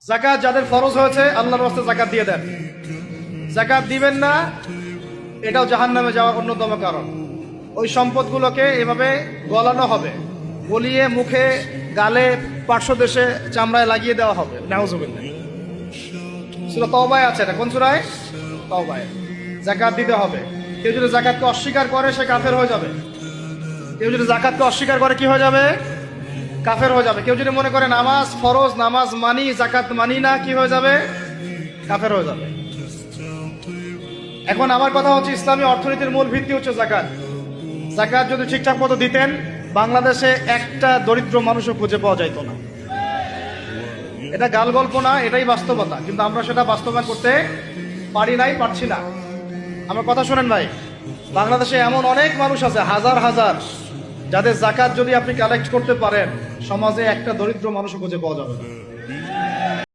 যাকাত যাদের ফরজ হয়েছে আল্লাহর রাস্তায় যাকাত দিয়ে দেন। যাকাত দিবেন না, এটাও জাহান্নামে যাওয়ার অন্যতম কারণ। ওই সম্পদগুলোকে এভাবে গলানো হবে, গলিয়ে মুখে, গালে, পার্শ্বদেশে, চামড়ায় লাগিয়ে দেওয়া হবে। নাউজুবিল্লাহ। সূরা তাওবায় আছে, এটা কোন সূরায়? তাওবায়। যাকাত দিতে হবে। কেউ যদি যাকাতকে অস্বীকার করে সে কাফের হয়ে যাবে। কেউ যদি যাকাতকে অস্বীকার করে কি হয়ে যাবে? কাফের হয়ে যাবে। কেউ যদি মনে করে নামাজ ফরজ, নামাজ মানি, যাকাত মানি না, কি হয়ে যাবে? কাফের হয়ে যাবে। এখন আমার কথা হচ্ছে, ইসলামী অর্থনীতির মূল ভিত্তি হচ্ছে যাকাত। যাকাত যদি ঠিকঠাক মতো দিতেন, বাংলাদেশে একটা দরিদ্র মানুষও খুঁজে পাওয়া যাইত না। এটা গাল গল্প না, এটাই বাস্তবতা। কিন্তু আমরা সেটা বাস্তবায়ন করতে পারি নাই, পারছি না। আমার কথা শোনেন ভাই, বাংলাদেশে এমন অনেক মানুষ আছে, হাজার হাজার, যাদের যাকাত যদি আপনি কালেক্ট করতে পারেন, সমাজে একটা দরিদ্র মানুষও খুঁজে পাওয়া যাবে না।